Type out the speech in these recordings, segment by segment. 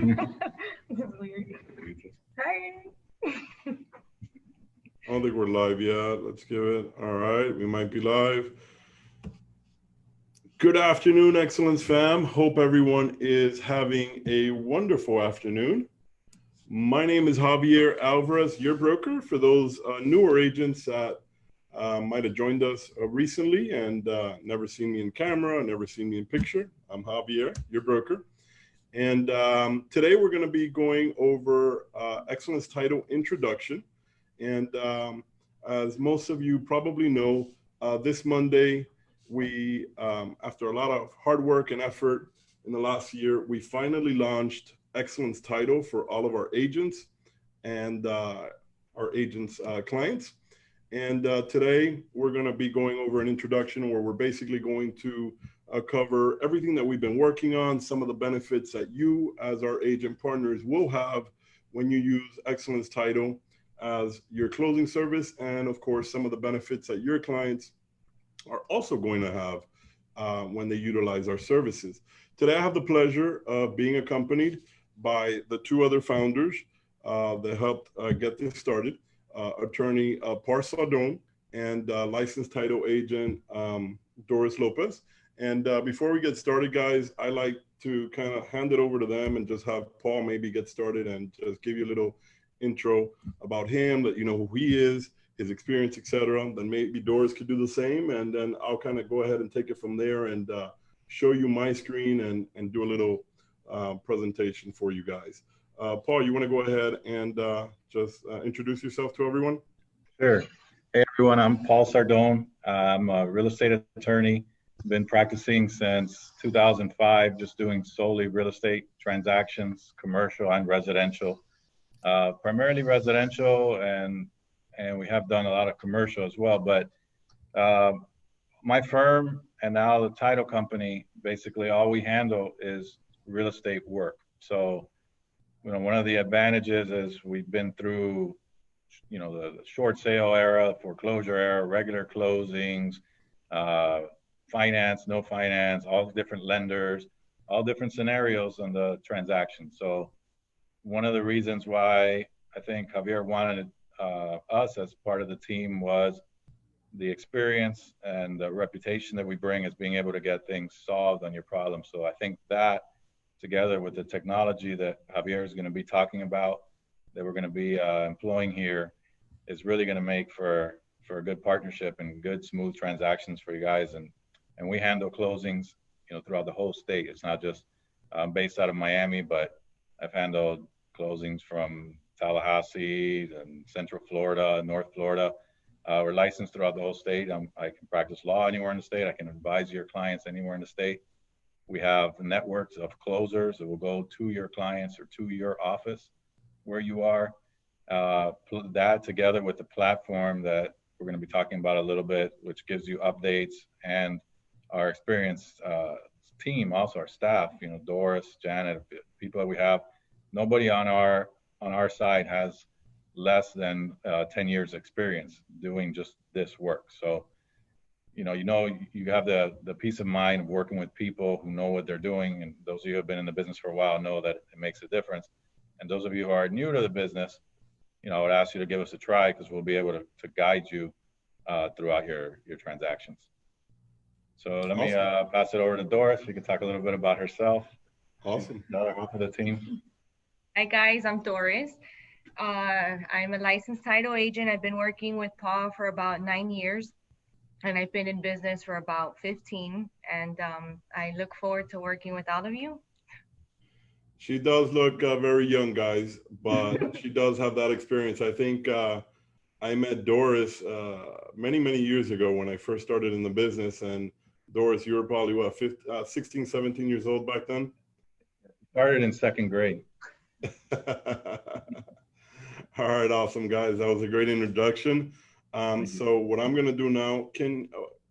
This is weird. Hi. I don't think we're live yet. Let's give it. All right, we might be live. Good afternoon, Excellence fam. Hope everyone is having a wonderful afternoon. My name is Javier Alvarez, your broker. For those newer agents that might have joined us recently and never seen me in camera, never seen me in picture, I'm Javier, your broker. And today we're going to be going over Excellence Title Introduction. And as most of you probably know, this Monday, we, after a lot of hard work and effort in the last year, we finally launched Excellence Title for all of our agents and our agents' clients. And today we're going to be going over an introduction where we're basically going to cover everything that we've been working on, some of the benefits that you as our agent partners will have when you use Excellence Title as your closing service, and of course, some of the benefits that your clients are also going to have when they utilize our services. Today, I have the pleasure of being accompanied by the two other founders that helped get this started, attorney Par Sardone and licensed title agent Doris Lopez. And before we get started, guys, I like to kind of hand it over to them and just have Paul maybe get started and just give you a little intro about him, that you know who he is, his experience, etc. Then maybe Doris could do the same, and then I'll kind of go ahead and take it from there and show you my screen and do a little presentation for you guys. Paul, you want to go ahead and just introduce yourself to everyone? Sure. Hey, everyone. I'm Paul Sardone. I'm a real estate attorney. Been practicing since 2005, just doing solely real estate transactions, commercial and residential. Primarily residential, and we have done a lot of commercial as well. But my firm and now the title company, basically all we handle is real estate work. So, you know, one of the advantages is we've been through, you know, the short sale era, foreclosure era, regular closings, finance, no finance, all different lenders, all different scenarios on the transaction. So one of the reasons why I think Javier wanted us as part of the team was the experience and the reputation that we bring as being able to get things solved on your problems. So I think that, together with the technology that Javier is going to be talking about, that we're going to be employing here, is really going to make for a good partnership and good, smooth transactions for you guys. And we handle closings, you know, throughout the whole state. It's not just based out of Miami, but I've handled closings from Tallahassee and Central Florida, North Florida. We're licensed throughout the whole state. I can practice law anywhere in the state. I can advise your clients anywhere in the state. We have networks of closers that will go to your clients or to your office where you are. That together with the platform that we're going to be talking about a little bit, which gives you updates, and our experienced team, also our staff, you know, Doris, Janet, people that we have. Nobody on our side has less than 10 years experience doing just this work. So, you have the peace of mind of working with people who know what they're doing. And those of you who have been in the business for a while know that it makes a difference. And those of you who are new to the business, you know, I would ask you to give us a try, because we'll be able to guide you throughout your transactions. So let me pass it over to Doris. She can talk a little bit about herself. Awesome. Another half of the team. Hi guys, I'm Doris. I'm a licensed title agent. I've been working with Paul for about 9 years, and I've been in business for about 15. And I look forward to working with all of you. She does look very young, guys, but she does have that experience. I think I met Doris many, many years ago when I first started in the business. And Doris, you were probably, what, 16, 17 years old back then? Started in second grade. All right, awesome, guys. That was a great introduction. So what I'm going to do now,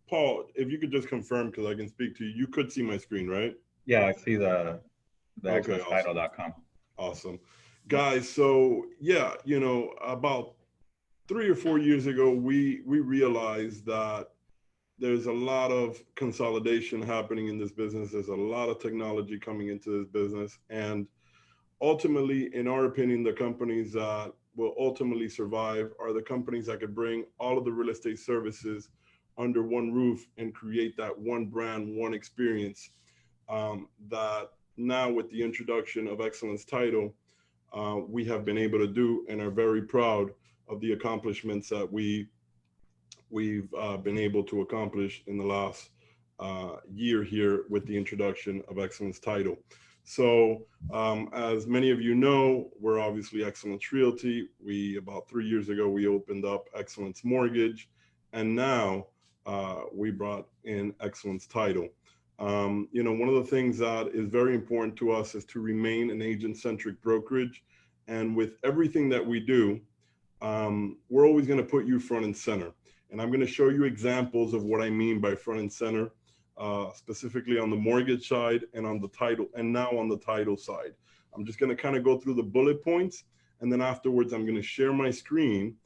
Paul, if you could just confirm, because I can speak to you, you could see my screen, right? Yeah, I see the Okay, title.com. Awesome. Guys, so yeah, you know, about 3 or 4 years ago, we realized that there's a lot of consolidation happening in this business. There's a lot of technology coming into this business. And ultimately, in our opinion, the companies that will ultimately survive are the companies that could bring all of the real estate services under one roof and create that one brand, one experience. That now, with the introduction of Xcellence Title, we have been able to do and are very proud of the accomplishments that we've been able to accomplish in the last year here with the introduction of Xcellence Title. So, as many of you know, we're obviously Xcellence Realty. About 3 years ago, we opened up Xcellence Mortgage, and now we brought in Xcellence Title. One of the things that is very important to us is to remain an agent-centric brokerage. And with everything that we do, we're always going to put you front and center. And I'm going to show you examples of what I mean by front and center, specifically on the mortgage side and on the title, and now on the title side. I'm just going to kind of go through the bullet points, and then afterwards I'm going to share my screen,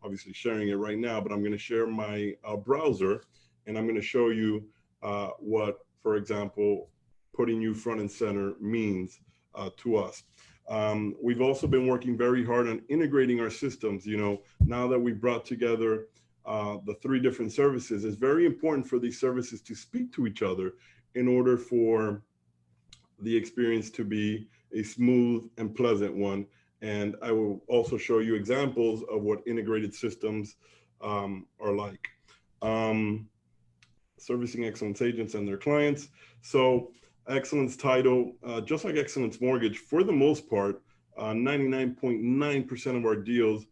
obviously sharing it right now, but I'm going to share my browser, and I'm going to show you what, for example, putting you front and center means to us. We've also been working very hard on integrating our systems. Now that we've brought together the 3 different services, it's very important for these services to speak to each other in order for the experience to be a smooth and pleasant one. And I will also show you examples of what integrated systems are like. Servicing Xcellence agents and their clients. So Xcellence Title, just like Xcellence Mortgage, for the most part, 99.9% of our deals,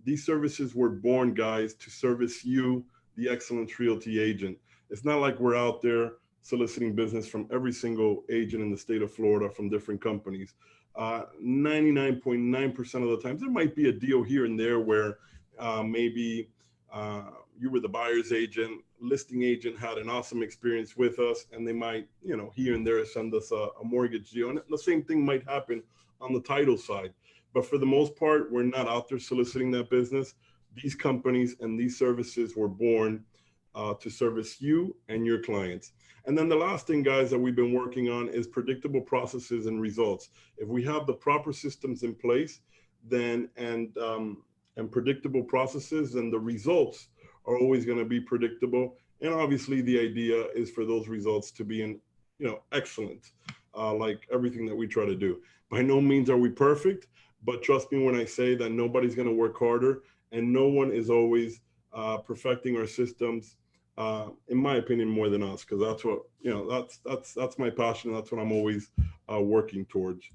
these services were born, guys, to service you, the Xcellence Realty agent. It's not like we're out there soliciting business from every single agent in the state of Florida from different companies. 99.9% of the times, there might be a deal here and there where maybe you were the buyer's agent, listing agent had an awesome experience with us, and they might, here and there send us a mortgage deal. And the same thing might happen on the title side. But for the most part, we're not out there soliciting that business. These companies and these services were born to service you and your clients. And then the last thing, guys, that we've been working on is predictable processes and results. If we have the proper systems in place, then and predictable processes, then the results are always going to be predictable. And obviously, the idea is for those results to be excellent, like everything that we try to do. By no means are we perfect, but trust me when I say that nobody's going to work harder, and no one is always perfecting our systems, in my opinion, more than us, because that's what that's my passion. That's what I'm always working towards.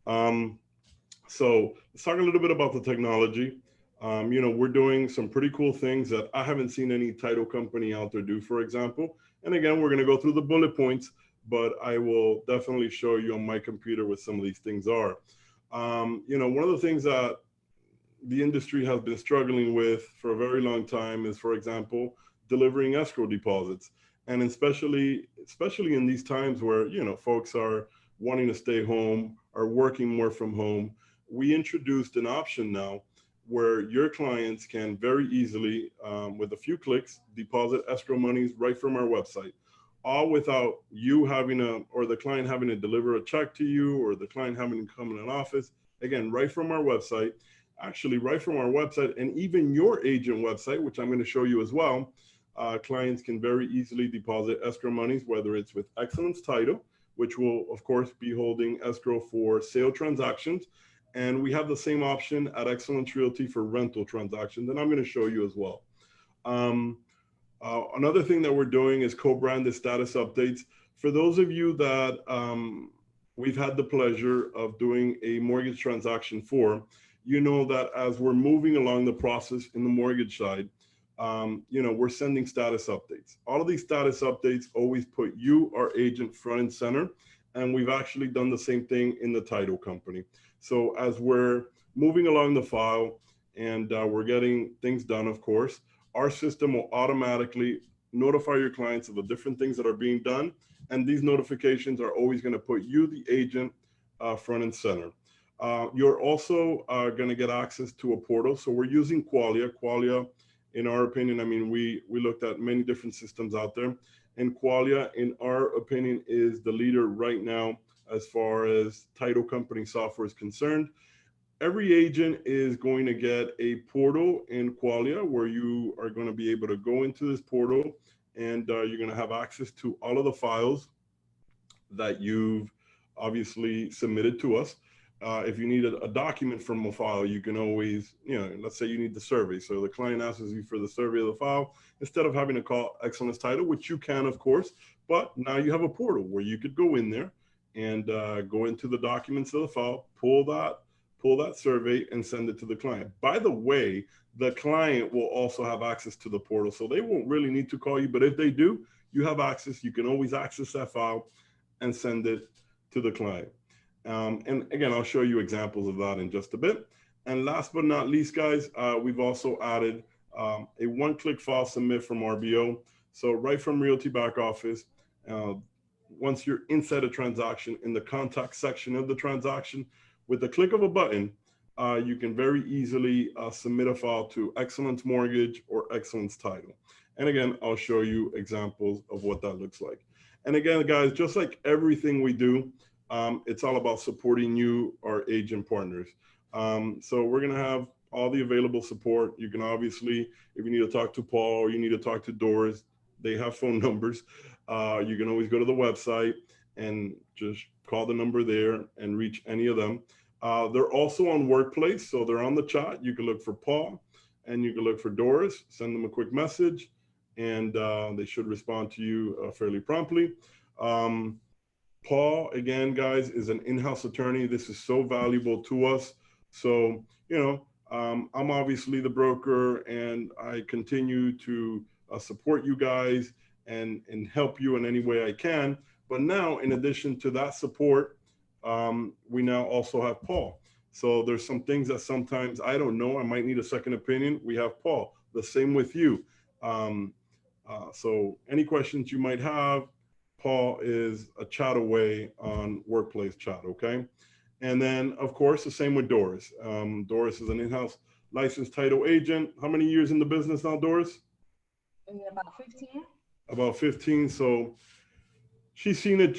So let's talk a little bit about the technology. We're doing some pretty cool things that I haven't seen any title company out there do, for example. And again, we're going to go through the bullet points, but I will definitely show you on my computer what some of these things are. One of the things that the industry has been struggling with for a very long time is, for example, delivering escrow deposits. And especially in these times where, folks are wanting to stay home, are working more from home, we introduced an option now where your clients can very easily, with a few clicks, deposit escrow monies right from our website, all without you or the client having to deliver a check to you, or the client having to come in an office. Again, right from our website, and even your agent website, which I'm going to show you as well. Clients can very easily deposit escrow monies, whether it's with Xcellence Title, which will, of course, be holding escrow for sale transactions. And we have the same option at Xcellence Realty for rental transactions, and I'm going to show you as well. Another thing that we're doing is co-branded status updates. For those of you that we've had the pleasure of doing a mortgage transaction for, that as we're moving along the process in the mortgage side, we're sending status updates. All of these status updates always put you, our agent, front and center. And we've actually done the same thing in the title company. So as we're moving along the file and we're getting things done, of course, our system will automatically notify your clients of the different things that are being done. And these notifications are always going to put you, the agent, front and center. You're also going to get access to a portal. So we're using Qualia. Qualia, in our opinion, we looked at many different systems out there. And Qualia, in our opinion, is the leader right now as far as title company software is concerned. Every agent is going to get a portal in Qualia where you are going to be able to go into this portal, and you're going to have access to all of the files that you've obviously submitted to us. If you need a document from a file, you can always, let's say you need the survey. So the client asks you for the survey of the file, instead of having to call Xcellence Title, which you can, of course, but now you have a portal where you could go in there and go into the documents of the file, pull that survey and send it to the client. By the way, the client will also have access to the portal, so they won't really need to call you, but if they do, you have access. You can always access that file and send it to the client. And again, I'll show you examples of that in just a bit. And last but not least, guys, we've also added a one-click file submit from RBO. So right from Realty back office, once you're inside a transaction, in the contact section of the transaction, with the click of a button, you can very easily submit a file to Xcellence Mortgage or Xcellence Title. And again, I'll show you examples of what that looks like. And again, guys, just like everything we do, it's all about supporting you, our agent partners. So we're going to have all the available support. You can obviously, if you need to talk to Paul or you need to talk to Doris, they have phone numbers. You can always go to the website and just call the number there and reach any of them. They're also on Workplace, so they're on the chat. You can look for Paul and you can look for Doris, send them a quick message, and they should respond to you fairly promptly. Paul, again, guys, is an in-house attorney. This is so valuable to us. So, I'm obviously the broker, and I continue to support you guys and help you in any way I can. But now, in addition to that support, we now also have Paul. So there's some things that sometimes I don't know. I might need a second opinion. We have Paul. The same with you. So any questions you might have, Paul is a chat away on Workplace chat, okay? And then, of course, the same with Doris. Doris is an in-house licensed title agent. How many years in the business now, Doris? About 15. About 15. So she's seen it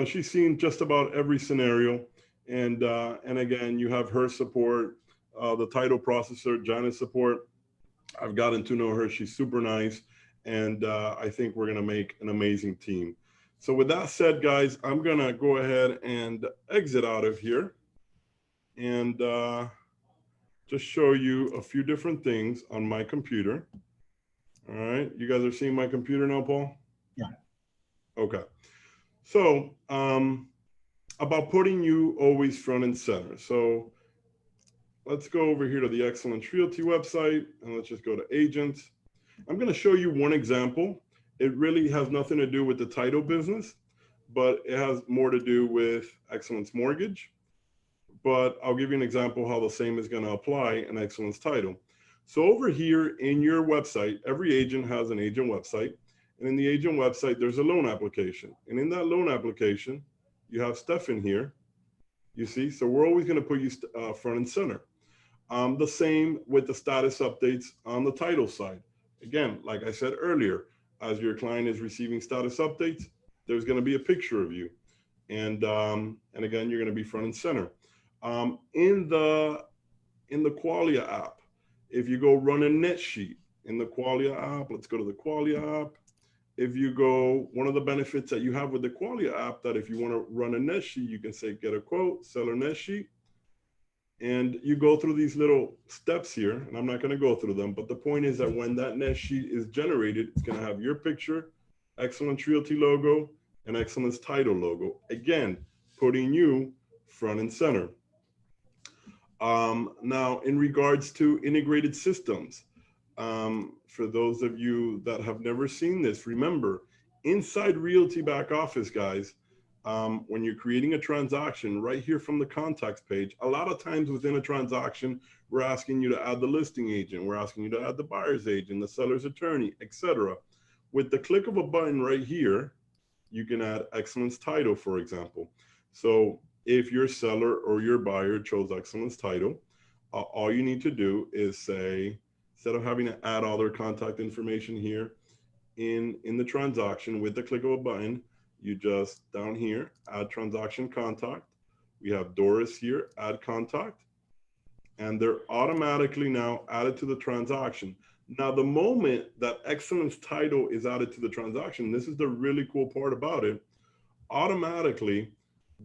she's seen just about every scenario. And again, you have her support, the title processor, Jana's support. I've gotten to know her. She's super nice. And I think we're going to make an amazing team. So with that said, guys, I'm going to go ahead and exit out of here and just show you a few different things on my computer. All right. You guys are seeing my computer now, Paul? Yeah. Okay. So about putting you always front and center. So let's go over here to the Xcellence Realty website and let's just go to agents. I'm going to show you one example. It really has nothing to do with the title business, but it has more to do with Xcellence Mortgage. But I'll give you an example how the same is going to apply in Xcellence Title. So over here in your website, every agent has an agent website. And in the agent website, there's a loan application. And in that loan application, you have stuff in here, you see? So we're always going to put you front and center. The same with the status updates on the title side. Again, like I said earlier, as your client is receiving status updates, there's going to be a picture of you. And again, you're going to be front and center. In the Qualia app, if you go run a net sheet in the Qualia app, let's go to the Qualia app. If you go, one of the benefits that you have with the Qualia app, that if you want to run a net sheet, you can say, get a quote, seller net sheet. And you go through these little steps here, and I'm not going to go through them, but the point is that when that net sheet is generated, it's going to have your picture, Xcellence Realty logo, and Xcellence Title logo. Again, putting you front and center. Now, in regards to integrated systems, for those of you that have never seen this, remember, inside Realty back office, guys, when you're creating a transaction right here from the contacts page, a lot of times within a transaction, we're asking you to add the listing agent, we're asking you to add the buyer's agent, the seller's attorney, etc. With the click of a button right here, you can add Xcellence Title, for example. So if your seller or your buyer chose Xcellence Title, all you need to do is say, instead of having to add all their contact information here in the transaction with the click of a button, you just down here, add transaction contact. We have Doris here, add contact, and they're automatically now added to the transaction. Now, the moment that Xcellence title is added to the transaction, this is the really cool part about it, automatically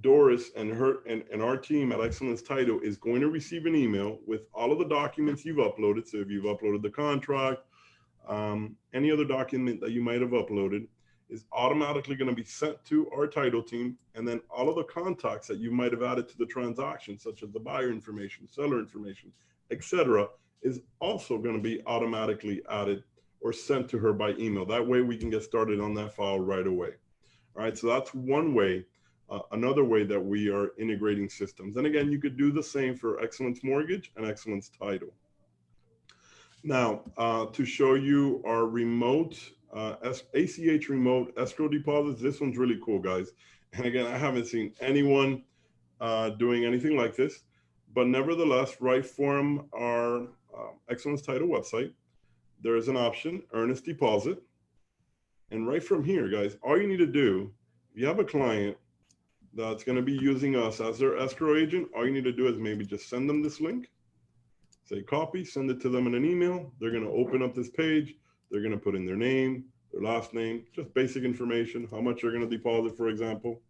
Doris and our team at Xcellence Title is going to receive an email with all of the documents you've uploaded. So if you've uploaded the contract, any other document that you might have uploaded is automatically going to be sent to our title team. And then all of the contacts that you might have added to the transaction, such as the buyer information, seller information, etc., is also going to be automatically added or sent to her by email. That way we can get started on that file right away. All right, so that's one way. Another way that we are integrating systems. And again, you could do the same for Xcellence Mortgage and Xcellence Title. Now, to show you our remote, ACH remote escrow deposits, this one's really cool, guys. And again, I haven't seen anyone doing anything like this, but nevertheless, right from our Xcellence Title website, there is an option, earnest deposit. And right from here, guys, all you need to do, if you have a client that's going to be using us as their escrow agent, all you need to do is maybe just send them this link, say copy, send it to them in an email. They're going to open up this page. They're going to put in their name, their last name, just basic information, how much they're going to deposit, for example,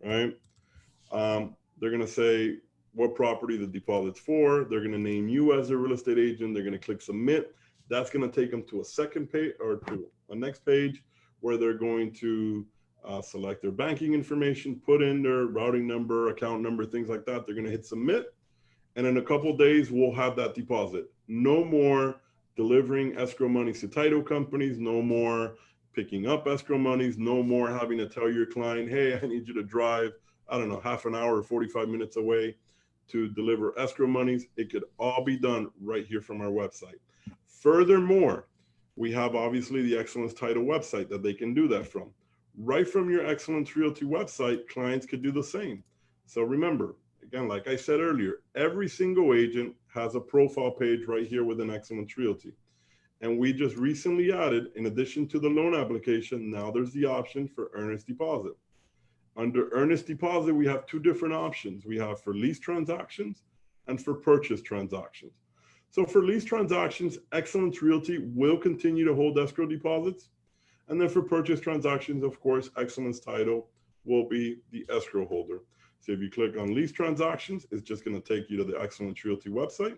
right? They're going to say what property the deposit's for. They're going to name you as their real estate agent. They're going to click submit. That's going to take them to a second page or to a next page where they're going to select their banking information, put in their routing number, account number, things like that. They're going to hit submit. And in a couple of days, we'll have that deposit. No more delivering escrow monies to title companies, no more picking up escrow monies, no more having to tell your client, hey, I need you to drive, I don't know, half an hour or 45 minutes away to deliver escrow monies. It could all be done right here from our website. Furthermore, we have obviously the Xcellence Title website that they can do that from. Right from your Xcellence Realty website, clients could do the same. So remember, again, like I said earlier, every single agent has a profile page right here within Xcellence Realty. And we just recently added, in addition to the loan application, now there's the option for earnest deposit. Under earnest deposit, we have two different options. We have for lease transactions and for purchase transactions. So for lease transactions, Xcellence Realty will continue to hold escrow deposits. And then for purchase transactions, of course, Xcellence Title will be the escrow holder. So if you click on lease transactions, it's just going to take you to the Xcellence Realty website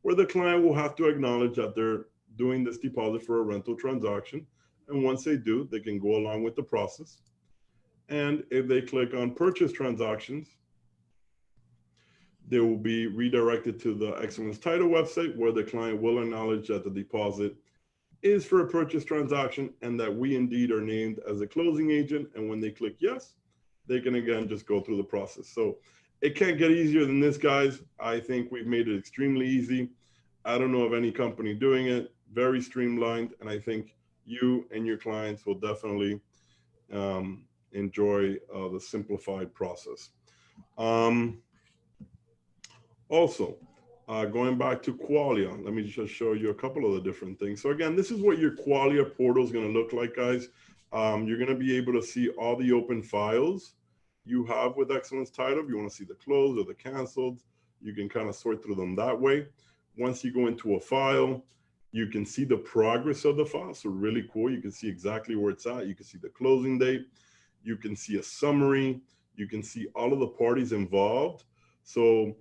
where the client will have to acknowledge that they're doing this deposit for a rental transaction. And once they do, they can go along with the process. And if they click on purchase transactions, they will be redirected to the Xcellence Title website where the client will acknowledge that the deposit is for a purchase transaction and that we indeed are named as a closing agent. And when they click yes, they can again just go through the process. So it can't get easier than this, guys. I think we've made it extremely easy. I don't know of any company doing it. Very streamlined. And I think you and your clients will definitely enjoy the simplified process. Also, going back to Qualia, let me just show you a couple of the different things. So again, this is what your Qualia portal is going to look like, guys. You're going to be able to see all the open files you have with Xcellence Title. If you want to see the closed or the canceled, you can kind of sort through them that way. Once you go into a file, you can see the progress of the file. So really cool. You can see exactly where it's at. You can see the closing date. You can see a summary. You can see all of the parties involved. So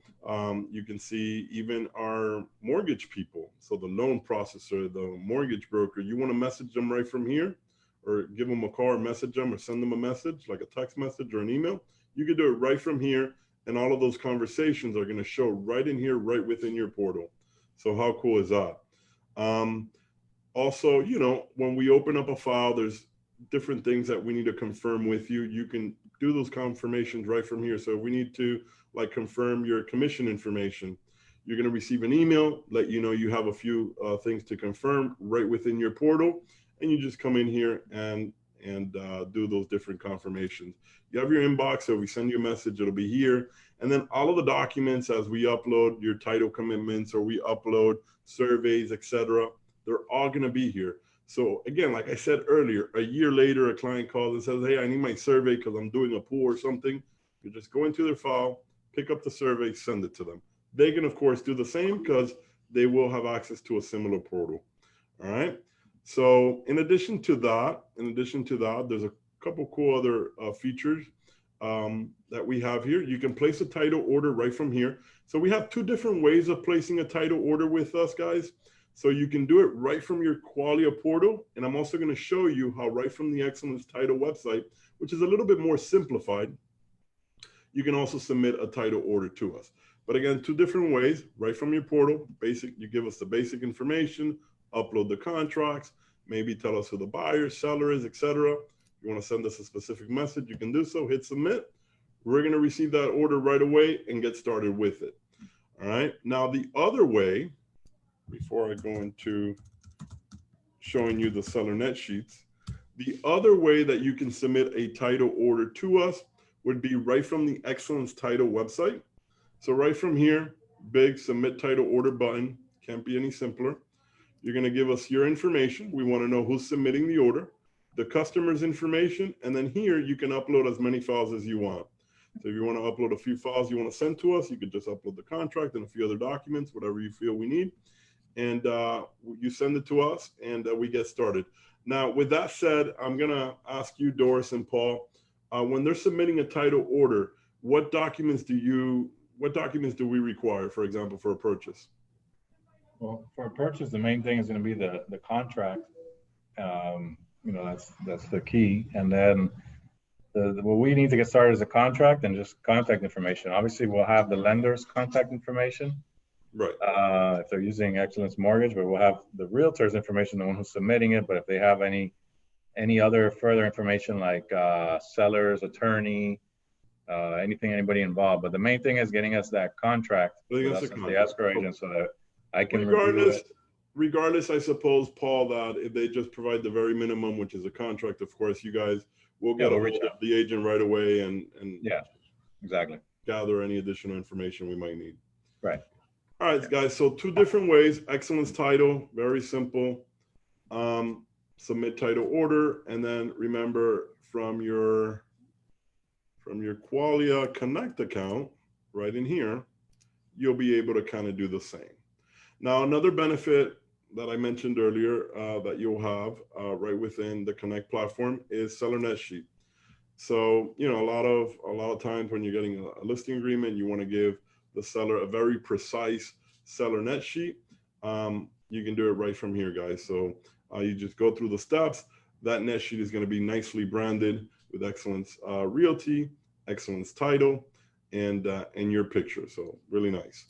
you can see even our mortgage people. So the loan processor, the mortgage broker, you want to message them right from here or give them a call or message them or send them a message like a text message or an email. You can do it right from here. And all of those conversations are going to show right in here, right within your portal. So how cool is that? Also, you know, when we open up a file, there's different things that we need to confirm with you. You can do those confirmations right from here. So we need to like confirm your commission information. You're going to receive an email, let you know you have a few things to confirm right within your portal. And you just come in here and do those different confirmations. You have your inbox, so we send you a message, it'll be here. And then all of the documents as we upload your title commitments or we upload surveys, etc., they're all going to be here. So again, like I said earlier, a year later, a client calls and says, hey, I need my survey because I'm doing a pool or something. You just go into their file, pick up the survey, send it to them. They can, of course, do the same because they will have access to a similar portal. All right. So in addition to that, there's a couple cool other features that we have here. You can place a title order right from here. So we have two different ways of placing a title order with us, guys. So you can do it right from your Qualia portal. And I'm also going to show you how right from the Xcellence title website, which is a little bit more simplified, you can also submit a title order to us. But again, two different ways, right from your portal, basic, you give us the basic information, upload the contracts, maybe tell us who the buyer, seller is, etc. You want to send us a specific message, you can do so, hit submit. We're going to receive that order right away and get started with it. All right. Now, the other way, before I go into showing you the seller net sheets, the other way that you can submit a title order to us would be right from the Xcellence title website. So right from here, big submit title order button, can't be any simpler. You're going to give us your information. We want to know who's submitting the order, the customer's information, and then here you can upload as many files as you want. So if you want to upload a few files you want to send to us, you could just upload the contract and a few other documents, whatever you feel we need. And you send it to us and we get started. Now, with that said, I'm going to ask you, Doris and Paul, when they're submitting a title order, what documents do we require, for example, for a purchase? Well, for a purchase, the main thing is going to be the contract. That's the key. And then what we need to get started is a contract and just contact information. Obviously, we'll have the lender's contact information. Right. If they're using Xcellence Mortgage, but we'll have the realtor's information, the one who's submitting it. But if they have any other further information like seller's attorney, anything, anybody involved. But the main thing is getting us that contract, the escrow agent, so that I can review it. Regardless, I suppose, Paul, that if they just provide the very minimum, which is a contract, of course, you guys will get the agent right away and yeah, exactly, gather any additional information we might need. Right. All right, guys. So two different ways. Xcellence title, very simple. Submit title order, and then remember from your Qualia Connect account, right in here, you'll be able to kind of do the same. Now, another benefit that I mentioned earlier that you'll have right within the Connect platform is seller net sheet. So, you know, a lot of times when you're getting a listing agreement, you want to give the seller a very precise seller net sheet. You can do it right from here, guys. So you just go through the steps. That net sheet is going to be nicely branded with Xcellence Realty, Xcellence Title, and your picture. So really nice.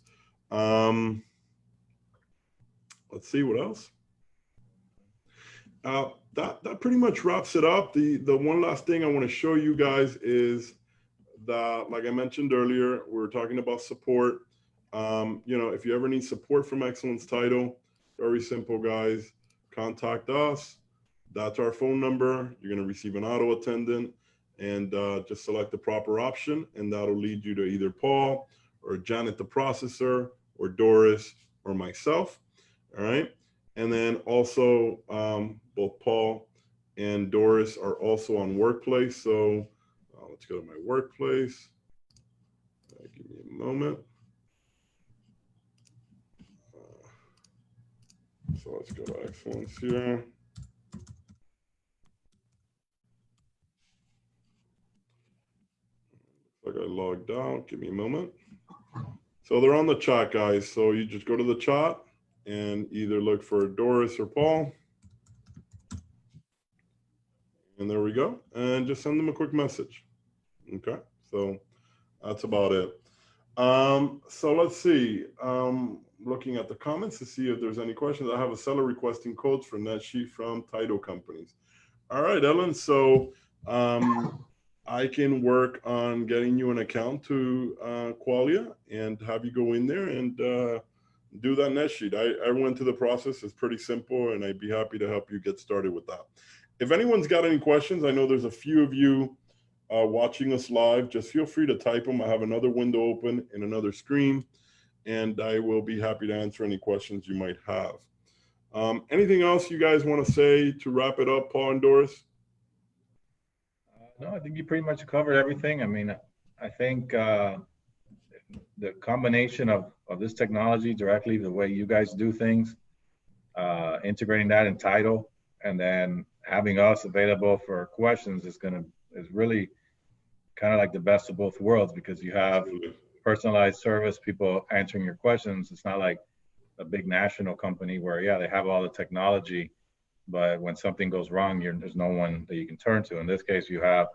Let's see what else. That pretty much wraps it up. The one last thing I want to show you guys is that, like I mentioned earlier, we're talking about support. You know, if you ever need support from Xcellence Title, very simple, guys. Contact us. That's our phone number. You're going to receive an auto attendant, and just select the proper option, and that'll lead you to either Paul or Janet, the processor, or Doris or myself. All right. And then also both Paul and Doris are also on Workplace. So let's go to my Workplace. Give me a moment. So let's go to Xcellence here. Looks like I logged out. Give me a moment. So they're on the chat, guys. So you just go to the chat and either look for Doris or Paul. And there we go. And just send them a quick message. Okay. So that's about it. So let's see. Looking at the comments to see if there's any questions. I have a seller requesting quotes for net sheet from title companies. All right, Ellen. So I can work on getting you an account to Qualia and have you go in there and do that net sheet. I went through the process. It's pretty simple, and I'd be happy to help you get started with that. If anyone's got any questions, I know there's a few of you watching us live. Just feel free to type them. I have another window open in another screen, and I will be happy to answer any questions you might have. Anything else you guys want to say to wrap it up, Paul and Doris? No, I think you pretty much covered everything. I mean, I think the combination of this technology directly, the way you guys do things, integrating that in title, and then having us available for questions is really kind of like the best of both worlds, because you have personalized service, people answering your questions. It's not like a big national company where, yeah, they have all the technology, but when something goes wrong, there's no one that you can turn to. In this case, you have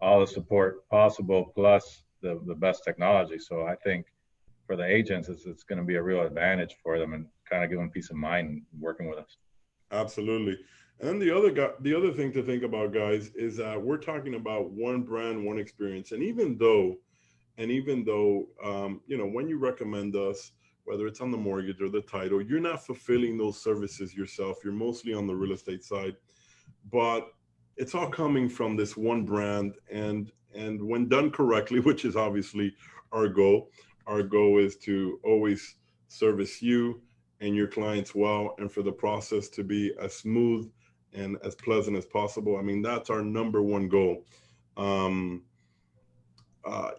all the support possible plus the best technology. So I think for the agents, it's going to be a real advantage for them and kind of give them peace of mind working with us. Absolutely. And then the other thing to think about, guys, is that we're talking about one brand, one experience. And even though, you know, when you recommend us, whether it's on the mortgage or the title, you're not fulfilling those services yourself. You're mostly on the real estate side, but it's all coming from this one brand. And when done correctly, which is obviously our goal is to always service you and your clients well, and for the process to be as smooth and as pleasant as possible. I mean, that's our number one goal.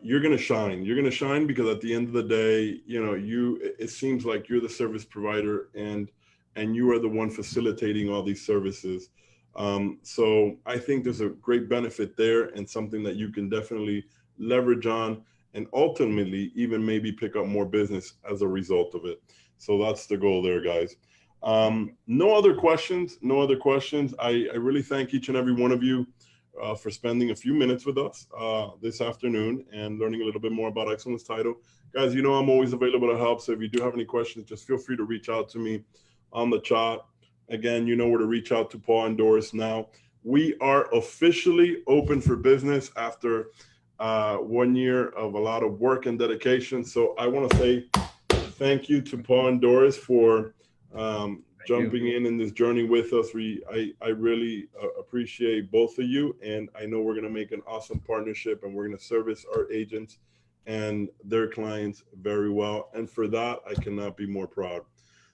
You're going to shine. You're going to shine because at the end of the day, you know, it seems like you're the service provider, and you are the one facilitating all these services. So I think there's a great benefit there, and something that you can definitely leverage on, and ultimately even maybe pick up more business as a result of it. So that's the goal there, guys. No other questions. I really thank each and every one of you for spending a few minutes with us this afternoon and learning a little bit more about Xcellence Title. Guys, you know I'm always available to help. So if you do have any questions, just feel free to reach out to me on the chat. Again, you know where to reach out to Paul and Doris now. We are officially open for business after 1 year of a lot of work and dedication. So I want to say thank you to Paul and Doris for jumping in this journey with us. I really appreciate both of you, and I know we're going to make an awesome partnership, and we're going to service our agents and their clients very well. And for that, I cannot be more proud.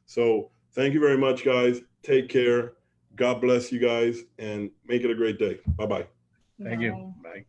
So thank you very much, guys. Take care. God bless you guys, and make it a great day. Bye-bye. Thank you. Bye.